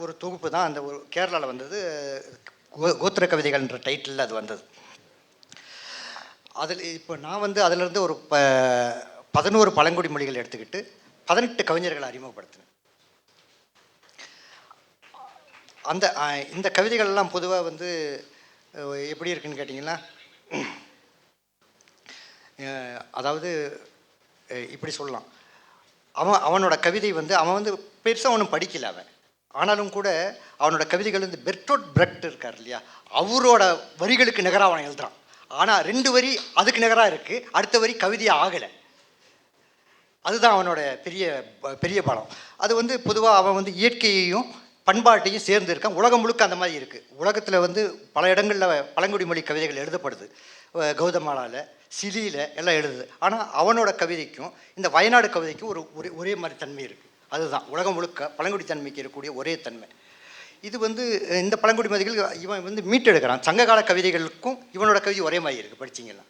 ஒரு தொகுப்பு தான் அந்த ஒரு கேரளாவில் வந்தது. கோத்திர கவிதைகள்ன்ற டைட்டிலில் அது வந்தது. அதில் இப்போ நான் வந்து அதிலிருந்து ஒரு 11 பழங்குடி மொழிகள் எடுத்துக்கிட்டு 18 கவிஞர்களை அறிமுகப்படுத்தினேன். இந்த கவிதைகள்லாம் பொதுவாக வந்து எப்படி இருக்குன்னு கேட்டிங்கன்னா, அதாவது இப்படி சொல்லலாம். அவனோட கவிதை வந்து அவன் வந்து பெருசாக ஒன்றும் படிக்கல அவன். ஆனாலும் கூட அவனோட கவிதைகள் வந்து பெர்டோல்ட் பிரக்ட் இருக்கார் இல்லையா, அவரோட வரிகளுக்கு நிகராக அவன் எழுதுறான். ஆனால் 2 வரி அதுக்கு நிகராக இருக்குது, அடுத்த வரி கவிதையாக ஆகலை. அதுதான் அவனோட பெரிய பலம். அது வந்து பொதுவாக அவன் வந்து இயற்கையையும் பண்பாட்டையும் சேர்ந்து இருக்கான். உலகம் முழுக்க அந்த மாதிரி இருக்குது. உலகத்தில் வந்து பல இடங்களில் பழங்குடி மொழி கவிதைகள் எழுதப்படுது. கௌதமாலாவில், சிலியில் எல்லாம் எழுதுது. ஆனால் அவனோட கவிதைக்கும் இந்த வயநாடு கவிதைக்கும் ஒரே மாதிரி தன்மை இருக்குது. அதுதான் உலகம் முழுக்க பழங்குடி தன்மைக்கு இருக்கக்கூடிய ஒரே தன்மை. இது வந்து இந்த பழங்குடி மொழிகள் இவன் வந்து மீட்டெடுக்கிறான். சங்ககால கவிதைகளுக்கும் இவனோட கவிதை ஒரே மாதிரி இருக்குது படிச்சிங்கன்னா.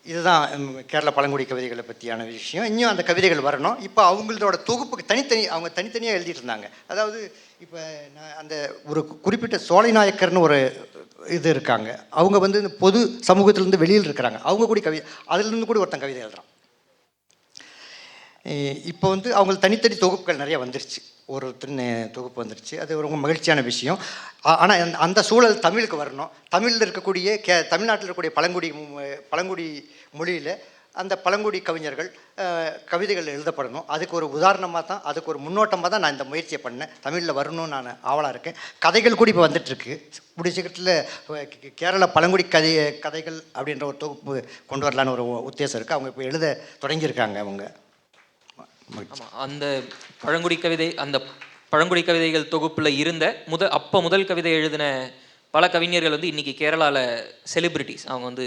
இதுதான் கேரள பழங்குடி கவிதைகளை பற்றியான விஷயம். இன்னும் அந்த கவிதைகள் வரணும். இப்போ அவங்களோட தொகுப்புக்கு அவங்க தனித்தனியாக எழுதிட்டு இருந்தாங்க. அதாவது இப்போ நான் அந்த ஒரு குறிப்பிட்ட சோலைநாயக்கர்னு ஒரு இது இருக்காங்க. அவங்க வந்து இந்த பொது சமூகத்திலேருந்து வெளியில் இருக்கிறாங்க. அவங்க கூட அதுலேருந்து கூட ஒருத்தன் கவிதை எழுதுறான். இப்போ வந்து அவங்களுக்கு தனித்தனி தொகுப்புகள் நிறைய வந்துருச்சு. தொகுப்பு வந்துருச்சு. அது ரொம்ப மகிழ்ச்சியான விஷயம். ஆனால் அந்த சூழல் தமிழுக்கு வரணும். தமிழில் இருக்கக்கூடிய தமிழ்நாட்டில் இருக்கக்கூடிய பழங்குடி மொழியில் அந்த பழங்குடி கவிஞர்கள் கவிதைகள் எழுதப்படணும். அதுக்கு ஒரு உதாரணமாக தான், அதுக்கு ஒரு முன்னோட்டமாக தான் நான் இந்த முயற்சியை பண்ணேன். தமிழில் வரணும்னு நான் ஆவலாக இருக்கேன். கதைகள் கூட இப்போ வந்துட்டுருக்கு. கூடிய சீக்கிரத்தில் கேரள பழங்குடி கதைகள் அப்படின்ற ஒரு தொகுப்பு கொண்டு வரலான்னு ஒரு உத்தேசம் இருக்குது. அவங்க இப்போ எழுத தொடங்கியிருக்காங்க. அவங்க அந்த பழங்குடி கவிதைகள் தொகுப்பில் இருந்த முதல் கவிதை எழுதின பல கவிஞர்கள் வந்து இன்றைக்கி கேரளாவில் செலிபிரிட்டிஸ். அவங்க வந்து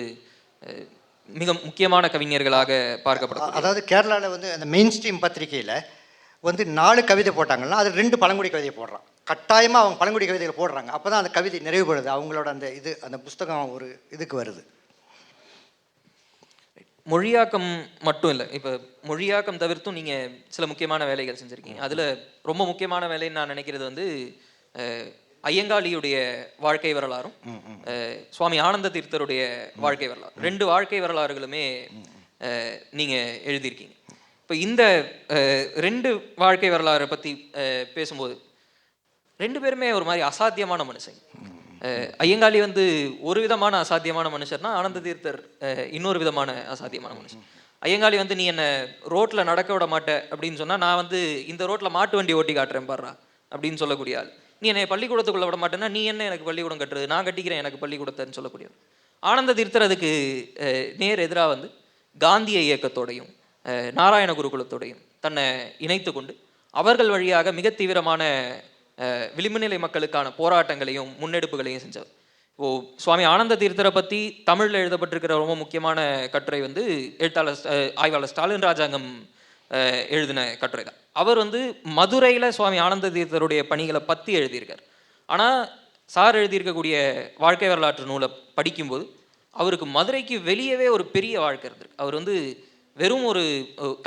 மிக முக்கியமான கவிஞர்களாக பார்க்கப்படுறாங்க. அதாவது கேரளாவில் வந்து அந்த மெயின் ஸ்ட்ரீம் பத்திரிகையில் வந்து 4 கவிதை போட்டாங்கன்னா அது 2 பழங்குடி கவிதை போடுறான். கட்டாயமாக அவங்க பழங்குடி கவிதைகள் போடுறாங்க. அப்போ தான் அந்த கவிதை நிறைவுபடுது. அவங்களோட அந்த புஸ்தகம் ஒரு இதுக்கு வருது. மொழியாக்கம் மட்டும் இல்லை, இப்போ மொழியாக்கம் தவிர்த்தும் நீங்கள் சில முக்கியமான வேலைகள் செஞ்சுருக்கீங்க. அதில் ரொம்ப முக்கியமான வேலைன்னு நான் நினைக்கிறது வந்து ஐயங்காளியுடைய வாழ்க்கை வரலாறும் சுவாமி ஆனந்த தீர்த்தருடைய வாழ்க்கை வரலாறு. 2 வாழ்க்கை வரலாறுகளுமே நீங்கள் எழுதியிருக்கீங்க. இப்போ இந்த 2 வாழ்க்கை வரலாறை பற்றி பேசும்போது 2 பேருமே ஒரு மாதிரி அசாத்தியமான மனுஷங்க. ஐயங்காளி வந்து ஒரு விதமான அசாத்தியமான மனுஷர்னா, ஆனந்த தீர்த்தர் இன்னொரு விதமான அசாத்தியமான மனுஷன். ஐயங்காளி வந்து நீ என்னை ரோட்டில் நடக்க விட மாட்டேன் அப்படின்னு சொன்னால், நான் வந்து இந்த ரோட்டில் மாட்டு வண்டி ஓட்டி காட்டுறேன் பாடுறா அப்படின்னு சொல்லக்கூடிய ஆள். நீ என்னை பள்ளிக்கூடத்துக்குள்ளே விட மாட்டேன்னா, நீ என்ன எனக்கு பள்ளிக்கூடம் கட்டுறது, நான் கட்டிக்கிறேன் எனக்கு பள்ளிக்கூடத்தைன்னு சொல்லக்கூடியவர். ஆனந்த தீர்த்தர் அதுக்கு நேர் எதிராக வந்து காந்திய இயக்கத்தோடையும் நாராயண குருகுலத்தோடையும் தன்னை இணைத்து கொண்டு அவர்கள் வழியாக மிக தீவிரமான விளிம்பு நிலை மக்களுக்கான போராட்டங்களையும் முன்னெடுப்புகளையும் செஞ்சவர். சுவாமி ஆனந்த தீர்த்தரை பற்றி தமிழில் எழுதப்பட்டிருக்கிற ரொம்ப முக்கியமான கட்டுரை வந்து ஆய்வாளர் ஸ்டாலின் ராஜாங்கம் எழுதின கட்டுரை தான். அவர் வந்து மதுரையில் சுவாமி ஆனந்த தீர்த்தருடைய பணிகளை பற்றி எழுதியிருக்கார். ஆனால் சார் எழுதியிருக்கக்கூடிய வாழ்க்கை வரலாற்று நூலை படிக்கும்போது அவருக்கு மதுரைக்கு வெளியவே ஒரு பெரிய வாழ்க்கை இருந்திருக்கு. அவர் வந்து வெறும் ஒரு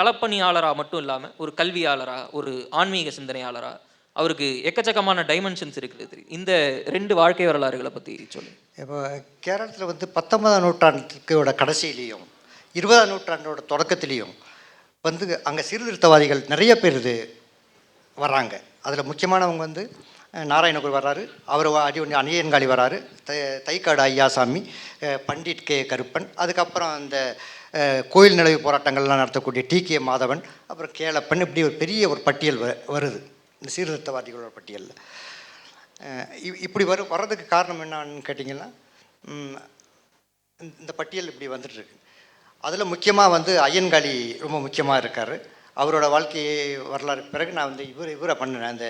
களப்பணியாளராக மட்டும் இல்லாமல் ஒரு கல்வியாளராக, ஒரு ஆன்மீக சிந்தனையாளராக அவருக்கு எக்கச்சக்கமான டைமென்ஷன்ஸ் இருக்குது. இந்த 2 வாழ்க்கை வரலாறுகளை பற்றி சொல்லுங்கள். இப்போ கேரளத்தில் வந்து 19ஆம் நூற்றாண்டோட கடைசியிலையும் 20ஆம் நூற்றாண்டோட தொடக்கத்திலையும் வந்து அங்கே சீர்திருத்தவாதிகள் நிறைய பேர் வர்றாங்க. அதில் முக்கியமானவங்க வந்து நாராயணகுரு வர்றாரு, அவர் அணியன்காளி வர்றாரு, தைக்காடு ஐயாசாமி, பண்டிட் கே கருப்பன், அதுக்கப்புறம் அந்த கோயில் நிலவு போராட்டங்கள்லாம் நடத்தக்கூடிய டி.கே. மாதவன், அப்புறம் கேளப்பன், இப்படி ஒரு பெரிய ஒரு பட்டியல் வருது இந்த சீர்திருத்தவாதிகளோட பட்டியலில். இப்படி வர்றதுக்கு காரணம் என்னன்னு கேட்டிங்கன்னா, இந்த பட்டியல் இப்படி வந்துட்டுருக்கு. அதில் முக்கியமாக வந்து ஐயன்காளி ரொம்ப முக்கியமாக இருக்கார். அவரோட வாழ்க்கை வரலாறுக்கு பிறகு நான் வந்து இவரை பண்ணினேன், அந்த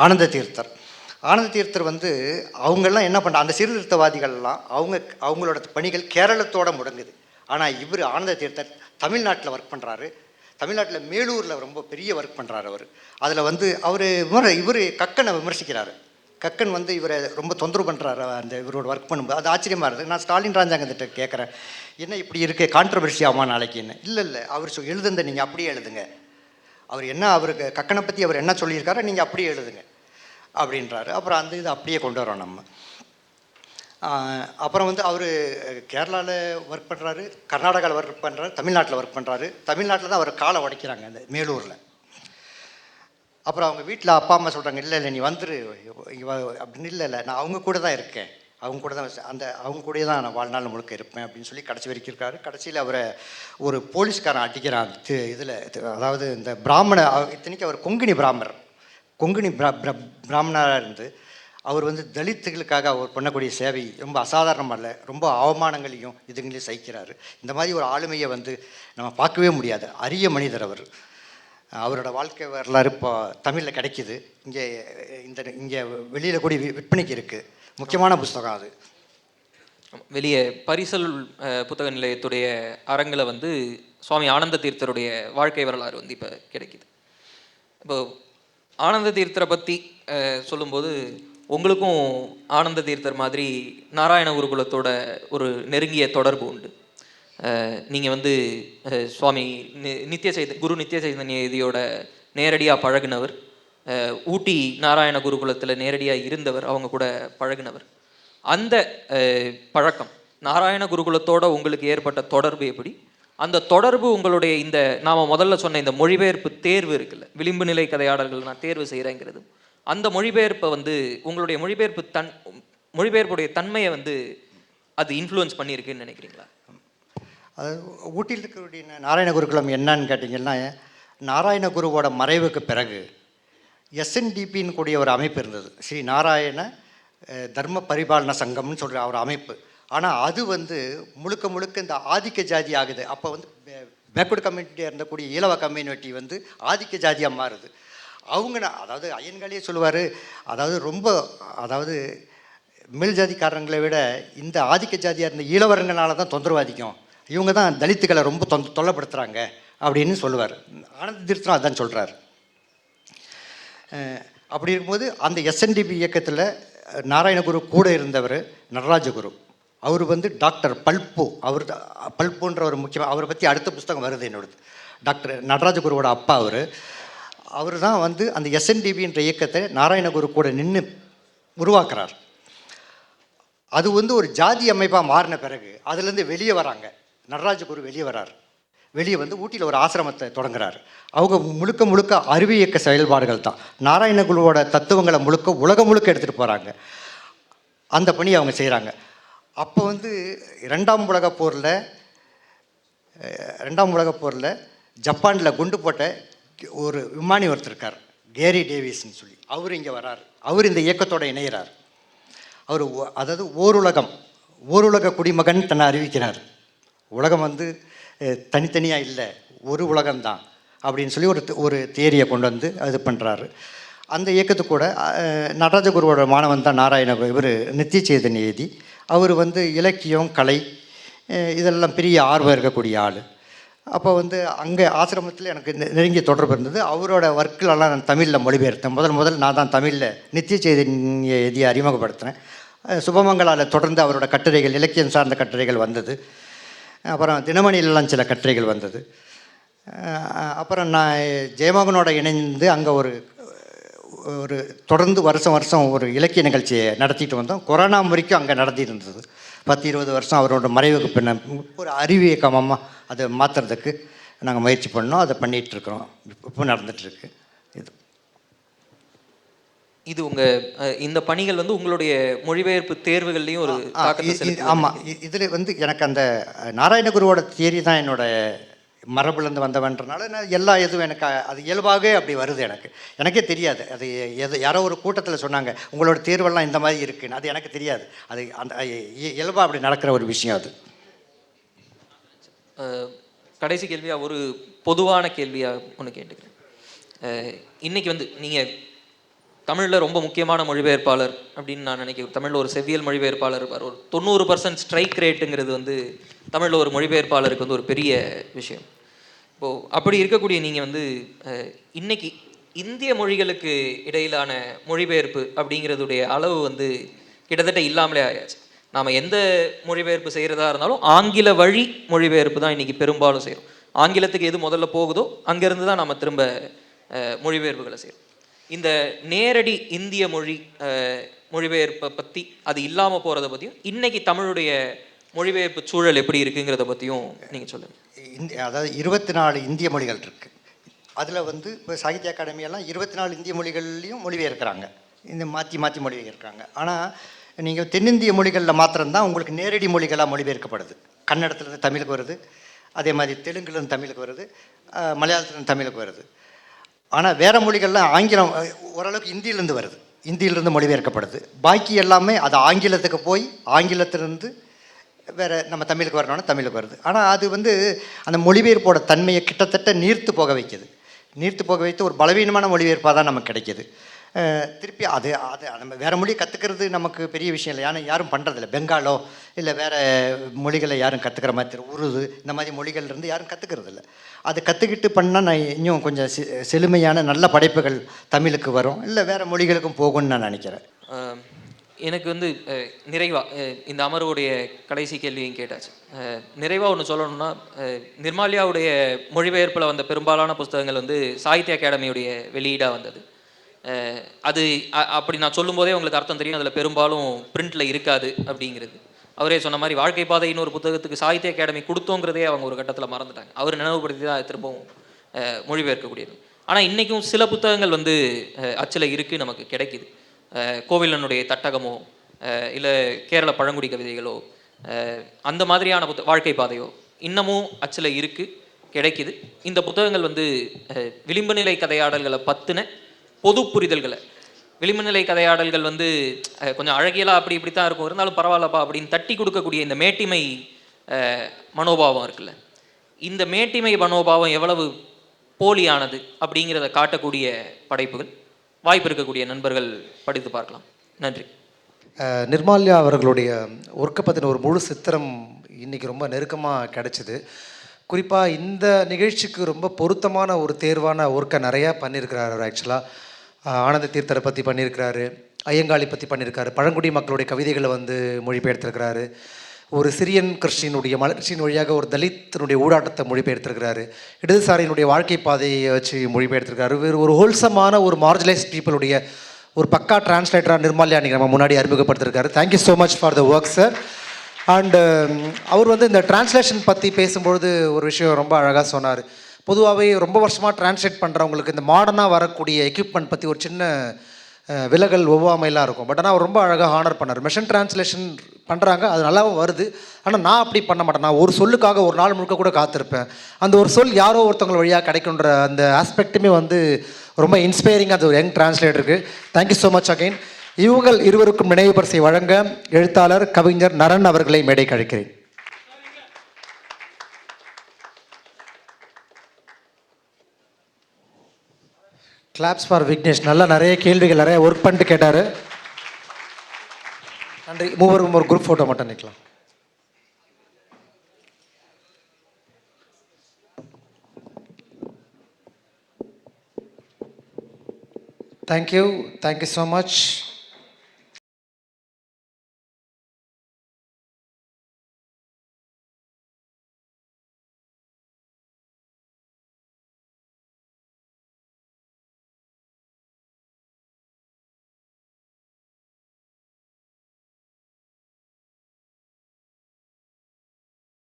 ஆனந்த தீர்த்தர். ஆனந்த தீர்த்தர் வந்து அவங்கெல்லாம் என்ன பண்ணுறாங்க, அந்த சீர்திருத்தவாதிகள்லாம் அவங்களோட பணிகள் கேரளத்தோடு முடங்குது. ஆனால் இவர் ஆனந்த தீர்த்தர் தமிழ்நாட்டில் ஒர்க் பண்ணுறாரு. தமிழ்நாட்டில் மேலூரில் ரொம்ப பெரிய ஒர்க் பண்ணுறாரு அவர். அதில் வந்து இவர் கக்கனை விமர்சிக்கிறார். கக்கன் வந்து இவரை ரொம்ப தொந்தரவு பண்ணுறாரு அந்த இவரோட ஒர்க் பண்ணும்போது. அது ஆச்சரியமாக இருக்குது. நான் ஸ்டாலின் ராஜாங்கத்திட்ட கேட்குறேன், என்ன இப்படி இருக்கு, கான்ட்ரவர்சி ஆமா நாளைக்கு என்ன? இல்லை அவர் எழுதுந்த நீங்கள் அப்படியே எழுதுங்க, அவருக்கு கக்கனை பற்றி அவர் என்ன சொல்லியிருக்காரோ நீங்கள் அப்படியே எழுதுங்க அப்படின்றாரு. அப்புறம் அந்த இது அப்படியே கொண்டு வரோம் நம்ம. அப்புறம் வந்து அவர் கேரளாவில் ஒர்க் பண்ணுறாரு, கர்நாடகாவில் ஒர்க் பண்ணுறாரு, தமிழ்நாட்டில் ஒர்க் பண்ணுறாரு. தமிழ்நாட்டில் தான் அவர் காலை உடைக்கிறாங்க அந்த மேலூரில். அப்புறம் அவங்க வீட்டில் அப்பா அம்மா சொல்கிறாங்க, இல்லை நீ வந்துரு அப்படின்னு. இல்லை நான் அவங்க கூட தான் இருக்கேன், அவங்க கூட தான் நான் வாழ்நாள் முழுக்க இருப்பேன் அப்படின்னு சொல்லி கடைசி வரைக்கும் இருக்காரு. கடைசியில் அவரை ஒரு போலீஸ்காரன் அடிக்கிறான் இதில். அதாவது இந்த இத்தனைக்கு அவர் கொங்கினி பிராமணராக இருந்து அவர் வந்து தலித்துகளுக்காக அவர் பண்ணக்கூடிய சேவை ரொம்ப அசாதாரணமாக இல்லை, ரொம்ப அவமானங்களையும் இதுங்களையும் சகிக்கிறாரு. இந்த மாதிரி ஒரு ஆளுமையை வந்து நம்ம பார்க்கவே முடியாது. அரிய மனிதர் அவர். அவரோட வாழ்க்கை வரலாறு இப்போ தமிழில் கிடைக்கிது. இங்கே வெளியில் கூடி விற்பனைக்கு இருக்குது. முக்கியமான புஸ்தகம் அது. வெளியே பரிசல் புத்தக நிலையத்துடைய அரங்கில் வந்து சுவாமி ஆனந்த தீர்த்தருடைய வாழ்க்கை வரலாறு வந்து இப்போ கிடைக்கிது. இப்போ ஆனந்த தீர்த்தரை பற்றி சொல்லும்போது உங்களுக்கும் ஆனந்த தீர்த்தர் மாதிரி நாராயண குருகுலத்தோட ஒரு நெருங்கிய தொடர்பு உண்டு. நீங்கள் வந்து சுவாமி குரு நித்திய சைதன்யதியோட நேரடியாக பழகினவர், ஊட்டி நாராயண குருகுலத்தில் நேரடியாக இருந்தவர், அவங்க கூட பழகினவர். அந்த பழக்கம் நாராயண குருகுலத்தோட உங்களுக்கு ஏற்பட்ட தொடர்பு எப்படி? அந்த தொடர்பு உங்களுடைய இந்த நாம் முதல்ல சொன்ன இந்த மொழிபெயர்ப்பு தேர்வு இருக்குல்ல, விளிம்பு நிலை கதையாடல்கள் நான் தேர்வு செய்கிறேங்கிறது, அந்த மொழிபெயர்ப்பை வந்து உங்களுடைய மொழிபெயர்ப்புடைய தன்மையை வந்து அது இன்ஃப்ளூயன்ஸ் பண்ணியிருக்குன்னு நினைக்கிறீங்களா? அதாவது ஊட்டியில் இருக்கக்கூடிய நாராயண குருகுலம் என்னன்னு கேட்டிங்கன்னா, நாராயண குருவோட மறைவுக்கு பிறகு எஸ்என்டிபின்னு கூடிய ஒரு அமைப்பு இருந்தது, ஸ்ரீ நாராயண தர்ம பரிபாலன சங்கம்னு சொல்கிற ஒரு அமைப்பு. ஆனால் அது வந்து முழுக்க இந்த ஆதிக்க ஜாதி ஆகுது. அப்போ வந்து பேக்வர்டு கம்யூனிட்டியாக இருந்தக்கூடிய ஈழவ கம்யூனிட்டி வந்து ஆதிக்க ஜாதியாக மாறுது. அதாவது ஐயன்காளியே சொல்லுவார், அதாவது மேல் ஜாதிக்காரங்களை விட இந்த ஆதிக்க ஜாதியாக இருந்த ஈழவரங்களால தான் தொந்தரவு அதிகம், இவங்க தான் தலித்துக்களை ரொம்ப தொல்லைப்படுத்துகிறாங்க அப்படின்னு சொல்லுவார். ஆனந்த தீர்த்தம் அதான் சொல்கிறார். அப்படி இருக்கும்போது அந்த எஸ்என்டிபி இயக்கத்தில் நாராயணகுரு கூட இருந்தவர் நடராஜகுரு. அவர் வந்து டாக்டர் பல்புன்ற ஒரு முக்கியமாக, அவரை பற்றி அடுத்த புஸ்தகம் வருது என்னோடது. டாக்டர் நடராஜகுருவோட அப்பா அவர் தான் வந்து அந்த எஸ்என்டிபின்ற இயக்கத்தை நாராயணகுரு கூட நின்று உருவாக்குறார். அது வந்து ஒரு ஜாதி அமைப்பாக மாறின பிறகு அதுலேருந்து வெளியே வராங்க. நடராஜகுரு வெளியே வந்து ஊட்டியில் ஒரு ஆசிரமத்தை தொடங்குறாரு. அவங்க முழுக்க அறிவு இயக்க செயல்பாடுகள் தான். நாராயணகுருவோட தத்துவங்களை உலகம் முழுக்க எடுத்துகிட்டு போகிறாங்க. அந்த பணி அவங்க செய்கிறாங்க. அப்போ வந்து ரெண்டாம் உலகப் போரில் ஜப்பானில் குண்டு போட்ட ஒரு விமானி ஒருத்தர் இருக்கார், கேரி டேவிஸ்ன்னு சொல்லி. அவர் இங்கே வரார். அவர் இந்த இயக்கத்தோடு இணைகிறார். அவர் அதாவது ஓருலக குடிமகன் தன்னை அறிவிக்கிறார். உலகம் வந்து தனித்தனியாக இல்லை, ஒரு உலகம்தான் அப்படின்னு சொல்லி ஒரு தியரியை கொண்டு வந்து இது பண்ணுறாரு. அந்த இயக்கத்துக்கு கூட நடராஜகுருவோட மாணவன் தான் இவர் நித்திய சைதன்யதி. அவர் வந்து இலக்கியம், கலை இதெல்லாம் பெரிய ஆர்வம் இருக்கக்கூடிய ஆள். அப்போ வந்து அங்கே ஆசிரமத்தில் எனக்கு நெருங்கிய தொடர்பு இருந்தது. அவரோட ஒர்க்கிலெல்லாம் நான் தமிழில் மொழிபெயர்த்தேன். முதல் நான் தான் தமிழில் நித்திய சைதன்யதியை அறிமுகப்படுத்தினேன். சுபமங்களால் தொடர்ந்து அவரோட கட்டுரைகள், இலக்கியம் சார்ந்த கட்டுரைகள் வந்தது. அப்புறம் தினமணிலெலாம் சில கட்டுரைகள் வந்தது. அப்புறம் நான் ஜெயமோகனோட இணைந்து அங்கே ஒரு தொடர்ந்து வருஷம் ஒரு இலக்கிய நிகழ்ச்சியை நடத்திட்டு வந்தோம். கொரோனா வரைக்கும் அங்கே நடத்திட்டு இருந்தது. 10-20 வருஷம் அவரோட மறைவுக்கு பின்ன ஒரு அறிவு இயக்கமாக அதை மாற்றுறதுக்கு நாங்கள் முயற்சி பண்ணோம். அதை பண்ணிகிட்ருக்குறோம். இப்போ நடந்துகிட்ருக்கு. இது இது இந்த பணிகள் வந்து உங்களுடைய மொழிபெயர்ப்பு தேர்வுகள்லையும் ஒரு தாக்கத்தை செலுத்துது. ஆமாம், இதில் வந்து எனக்கு அந்த நாராயணகுருவோட தியரி தான் என்னோட மரபுலேருந்து வந்தவன்றனால நான் எல்லா இதுவும் எனக்கு அது இயல்பாகவே அப்படி வருது. எனக்கே தெரியாது அது யாரோ ஒரு கூட்டத்தில் சொன்னாங்க உங்களோட தேர்வெல்லாம் இந்த மாதிரி இருக்குன்னு. அது எனக்கு தெரியாது. அது அந்த இயல்பாக அப்படி நடக்கிற ஒரு விஷயம் அது. கடைசி கேள்வியாக ஒரு பொதுவான கேள்வியாக ஒன்று கேட்டுக்கிறேன். இன்னைக்கு வந்து நீங்கள் தமிழில் ரொம்ப முக்கியமான மொழிபெயர்ப்பாளர் அப்படின்னு நான் நினைக்கிறேன். தமிழில் ஒரு செவ்வியல் மொழிபெயர்ப்பாளர் இருப்பார். ஒரு 90% ஸ்ட்ரைக் ரேட்டுங்கிறது வந்து தமிழில் ஒரு மொழிபெயர்ப்பாளருக்கு வந்து ஒரு பெரிய விஷயம். இப்போது அப்படி இருக்கக்கூடிய நீங்கள் வந்து இன்னைக்கு இந்திய மொழிகளுக்கு இடையிலான மொழிபெயர்ப்பு அப்படிங்கிறதுடைய அளவு வந்து கிட்டத்தட்ட இல்லாமலே ஆயாச்சு. நாம் எந்த மொழிபெயர்ப்பு செய்கிறதா இருந்தாலும் ஆங்கில வழி மொழிபெயர்ப்பு தான் இன்றைக்கி பெரும்பாலும் செய்கிறோம். ஆங்கிலத்துக்கு எது முதல்ல போகுதோ அங்கேருந்து தான் நம்ம திரும்ப மொழிபெயர்ப்புகளை செய்கிறோம். இந்த நேரடி இந்திய மொழிபெயர்ப்பை பற்றி, அது இல்லாமல் போகிறத பற்றியும், இன்றைக்கி தமிழுடைய மொழிபெயர்ப்பு சூழல் எப்படி இருக்குங்கிறத பற்றியும் நீங்கள் சொல்லுங்கள். அதாவது 24 இந்திய மொழிகள் இருக்குது. அதில் வந்து இப்போ சாகித்ய அகாடமியெல்லாம் 24 இந்திய மொழிகள்லையும் மொழிபெயர்க்கிறாங்க. இந்த மாற்றி மாற்றி மொழிபெயர்க்கிறாங்க. ஆனால் நீங்கள் தென்னிந்திய மொழிகளில் மாத்திரம்தான் உங்களுக்கு நேரடி மொழிகளாக மொழிபெயர்க்கப்படுது. கன்னடத்துலேருந்து தமிழுக்கு வருது, அதே மாதிரி தெலுங்குலேருந்து தமிழுக்கு வருது, மலையாளத்துலேருந்து தமிழுக்கு வருது. ஆனால் வேறு மொழிகள்லாம் ஆங்கிலம் ஓரளவுக்கு இந்தியிலேருந்து வருது, இந்தியிலிருந்து மொழிபெயர்க்கப்படுது. பாக்கி எல்லாமே அது ஆங்கிலத்துக்கு போய் ஆங்கிலத்திலேருந்து வேறு நம்ம தமிழுக்கு வரணும்னா தமிழுக்கு வருது. ஆனால் அது வந்து அந்த மொழிபெயர்ப்போட தன்மையை கிட்டத்தட்ட நீர்த்து போக வைக்குது. நீர்த்து போக வைத்து ஒரு பலவீனமான மொழிபெயர்ப்பாக தான் நமக்கு கிடைக்கிது. திருப்பி அது அது நம்ம வேறு மொழி கற்றுக்கிறது நமக்கு பெரிய விஷயம் இல்லை. ஏன்னா யாரும் பண்ணுறதில்ல. பெங்காலோ இல்லை வேறு மொழிகளை யாரும் கற்றுக்கிற மாதிரி தெரியும். உருது இந்த மாதிரி மொழிகள்லேருந்து யாரும் கற்றுக்கிறதில்ல. அது கற்றுக்கிட்டு பண்ணால் நான் இன்னும் கொஞ்சம் செழுமையான நல்ல படைப்புகள் தமிழுக்கு வரும், இல்லை வேறு மொழிகளுக்கும் போகும்னு நான் நினைக்கிறேன். எனக்கு வந்து நிறைவாக இந்த அமர்வுடைய கடைசி கேள்வியும் கேட்டாச்சு. நிறைவாக ஒன்று சொல்லணும்னா, நிர்மால்யாவுடைய மொழிபெயர்ப்பில் வந்த பெரும்பாலான புஸ்தகங்கள் வந்து சாகித்ய அகாடமியுடைய வெளியீடாக வந்தது. அது அப்படி நான் சொல்லும்போதே உங்களுக்கு அர்த்தம் தெரியும், அதில் பெரும்பாலும் பிரிண்டில் இருக்காது அப்படிங்கிறது. அவரே சொன்ன மாதிரி வாழ்க்கை பாதைன்னு ஒரு புத்தகத்துக்கு சாகித்ய அகாடமி கொடுத்தோங்கிறதே அவங்க ஒரு கட்டத்தில் மறந்துட்டாங்க. அவர் நினைவுபடுத்தி தான் திரும்பவும் மொழிபெயர்க்கக்கூடியது. ஆனால் இன்றைக்கும் சில புத்தகங்கள் வந்து அச்சில் இருக்குது, நமக்கு கிடைக்கிது. கோவிலனுடைய தட்டகமோ இல்லை கேரள பழங்குடி கவிதைகளோ அந்த மாதிரியான வாழ்க்கை பாதையோ இன்னமும் அச்சில் இருக்குது, கிடைக்கிது. இந்த புத்தகங்கள் வந்து விளிம்பு நிலை கதையாடல்களை பற்றின பொது புரிதல்களை, விளிம்பு நிலை கதையாடல்கள் வந்து கொஞ்சம் அழகியலாக அப்படி இப்படி தான் இருக்கும், இருந்தாலும் பரவாயில்லப்பா அப்படின்னு தட்டி கொடுக்கக்கூடிய இந்த மேட்டிமை மனோபாவம் இருக்குல்ல, இந்த மேட்டிமை மனோபாவம் எவ்வளவு போலியானது அப்படிங்கிறத காட்டக்கூடிய படைப்புகள். வாய்ப்பு இருக்கக்கூடிய நண்பர்கள் படித்து பார்க்கலாம். நன்றி. நிர்மால்யா அவர்களுடைய ஒர்க்கை பற்றின ஒரு முழு சித்திரம் இன்றைக்கி ரொம்ப நெருக்கமாக கிடச்சிது. குறிப்பாக இந்த நிகழ்ச்சிக்கு ரொம்ப பொருத்தமான ஒரு தேர்வான ஒர்க்கை நிறையா பண்ணியிருக்கிறார் அவர். ஆக்சுவலாக ஆனந்த தீர்த்தரை பற்றி பண்ணியிருக்கிறாரு, ஐயங்காளி பற்றி பண்ணியிருக்காரு, பழங்குடி மக்களுடைய கவிதைகளை வந்து மொழிபெயர்த்திருக்கிறாரு, ஒரு சிரியன் கிறிஸ்டினுடைய மலர்ச்சியின் வழியாக ஒரு தலித்தினுடைய ஊடாட்டத்தை மொழிபெயர்த்திருக்கிறாரு, இடதுசாரியினுடைய வாழ்க்கை பாதையை வச்சு மொழிபெயர்த்திருக்காரு. வேறு ஒரு ஹோல்சமான ஒரு மார்ஜினலைஸ் பீப்புளுடைய ஒரு பக்கா டிரான்ஸ்லேட்டராக நிர்மால்யா நீங்கள் நம்ம முன்னாடி அறிமுகப்படுத்திருக்காரு. Thank you so much for the work sir. And அவர் வந்து இந்த டிரான்ஸ்லேஷன் பற்றி பேசும்பொழுது ஒரு விஷயம் ரொம்ப அழகாக சொன்னார். பொதுவாகவே ரொம்ப வருஷமாக டிரான்ஸ்லேட் பண்ணுறவங்களுக்கு இந்த மாடர்னாக வரக்கூடிய எக்யூப்மெண்ட் பற்றி ஒரு சின்ன விலகல் ஒவ்வாமையெல்லாம் இருக்கும். பட் ஆனால் அவர் ரொம்ப அழகாக ஹானர் பண்ணார். மெஷின் டிரான்ஸ்லேஷன் பண்ணுறாங்க, அது நல்லாவும் வருது. ஆனால் நான் அப்படி பண்ண மாட்டேன். நான் ஒரு சொல்லுக்காக ஒரு நாள் முழுக்க கூட காத்திருப்பேன். அந்த ஒரு சொல் யாரோ ஒருத்தவங்க வழியாக கிடைக்குன்ற அந்த ஆஸ்பெக்ட்டுமே வந்து ரொம்ப இன்ஸ்பைரிங்காக அது ஒரு யங் டிரான்ஸ்லேட்டருக்கு. Thank you so much again. இவங்கள் இருவருக்கும் நினைவு பரிசை வழங்க எழுத்தாளர் கவிஞர் நரன் அவர்களை மேடைக்கு அழைக்கிறேன். Claps for Vignesh. நல்லா நிறைய கேள்விகள் நிறைய ஒர்க் பண்ணிட்டு கேட்டார். நன்றி. மூவருக்கும் ஒரு குரூப் ஃபோட்டோ மட்டும் நிற்கலாம். Thank you so much.